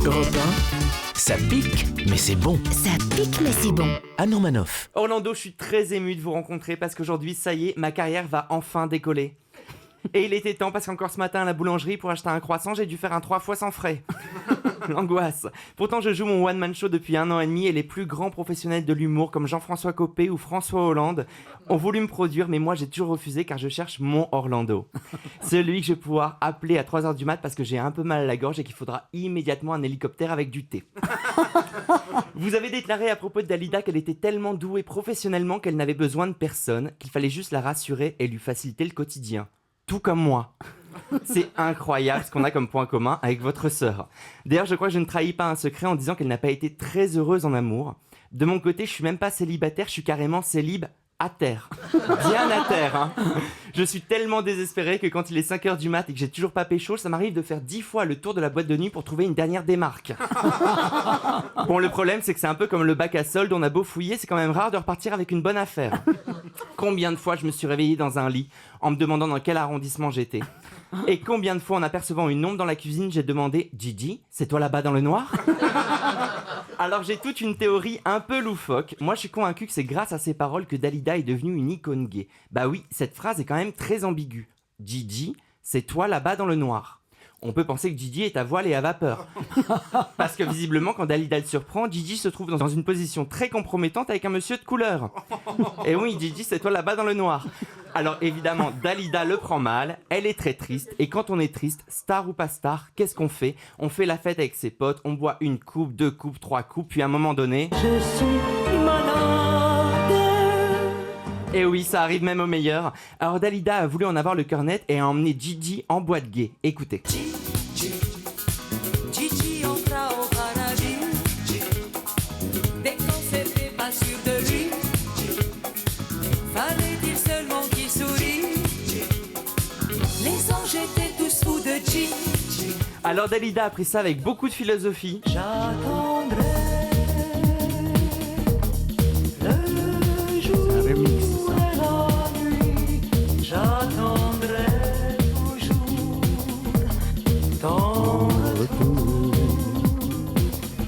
Europe 1, ça pique, mais c'est bon. Ça pique mais c'est bon. Anne Romanoff. Orlando, je suis très ému de vous rencontrer parce qu'aujourd'hui, ça y est, ma carrière va enfin décoller. Et il était temps parce qu'encore ce matin à la boulangerie, pour acheter un croissant, j'ai dû faire un 3 fois sans frais. L'angoisse. Pourtant, je joue mon one-man show depuis 1 an et demi et les plus grands professionnels de l'humour comme Jean-François Copé ou François Hollande ont voulu me produire, mais moi j'ai toujours refusé car je cherche mon Orlando. Celui que je vais pouvoir appeler à 3h du mat parce que j'ai un peu mal à la gorge et qu'il faudra immédiatement un hélicoptère avec du thé. Vous avez déclaré à propos de Dalida qu'elle était tellement douée professionnellement qu'elle n'avait besoin de personne, qu'il fallait juste la rassurer et lui faciliter le quotidien. Tout comme moi. C'est incroyable ce qu'on a comme point commun avec votre sœur. D'ailleurs, je crois que je ne trahis pas un secret en disant qu'elle n'a pas été très heureuse en amour. De mon côté, je suis même pas célibataire, je suis carrément célib à terre. Bien à terre, hein. Je suis tellement désespéré que quand il est 5h du mat et que j'ai toujours pas pécho, ça m'arrive de faire 10 fois le tour de la boîte de nuit pour trouver une dernière démarque. Bon, le problème, c'est que c'est un peu comme le bac à solde, on a beau fouiller, c'est quand même rare de repartir avec une bonne affaire. Combien de fois je me suis réveillé dans un lit en me demandant dans quel arrondissement j'étais. Et combien de fois, en apercevant une ombre dans la cuisine, j'ai demandé « Gigi, c'est toi là-bas dans le noir ?» Alors j'ai toute une théorie un peu loufoque. Moi je suis convaincu que c'est grâce à ces paroles que Dalida est devenue une icône gay. Bah oui, cette phrase est quand même très ambiguë. Gigi, c'est toi là-bas dans le noir. On peut penser que Gigi est à voile et à vapeur. Parce que visiblement, quand Dalida le surprend, Gigi se trouve dans une position très compromettante avec un monsieur de couleur. Et oui, Gigi, c'est toi là-bas dans le noir. Alors évidemment, Dalida le prend mal, elle est très triste, et quand on est triste, star ou pas star, qu'est-ce qu'on fait ? On fait la fête avec ses potes, on boit 1 coupe, 2 coupes, 3 coupes, puis à un moment donné... Je suis malade. Et oui, ça arrive même au meilleur. Alors Dalida a voulu en avoir le cœur net et a emmené Gigi en boîte gay. Écoutez. Gigi entra au paradis. Dès qu'on s'était pas sûr de lui, fallait-il seulement qu'il sourit. Les anges étaient tous fous de Gigi. Alors Dalida a pris ça avec beaucoup de philosophie. J'attendrai le jour et la nuit. J'attendrai toujours ton retour.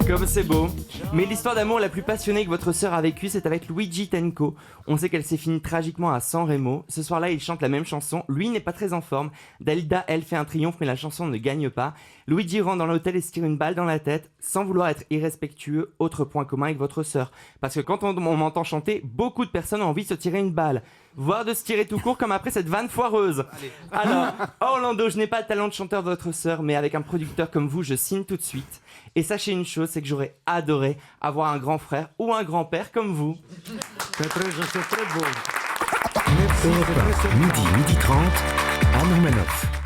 Comme c'est beau. Mais l'histoire d'amour la plus passionnée que votre sœur a vécue, c'est avec Luigi Tenco. On sait qu'elle s'est finie tragiquement à San Remo. Ce soir-là, il chante la même chanson. Lui n'est pas très en forme. Dalida, elle, fait un triomphe, mais la chanson ne gagne pas. Luigi rentre dans l'hôtel et se tire une balle dans la tête, sans vouloir être irrespectueux. Autre point commun avec votre sœur. Parce que quand on m'entend chanter, beaucoup de personnes ont envie de se tirer une balle. Voire de se tirer tout court comme après cette vanne foireuse. Alors, Orlando, je n'ai pas le talent de chanteur de votre sœur, mais avec un producteur comme vous, je signe tout de suite. Et sachez une chose, c'est que j'aurais adoré avoir un grand frère ou un grand-père comme vous. C'est très beau. Europe 1, midi 30, Anne Romanoff.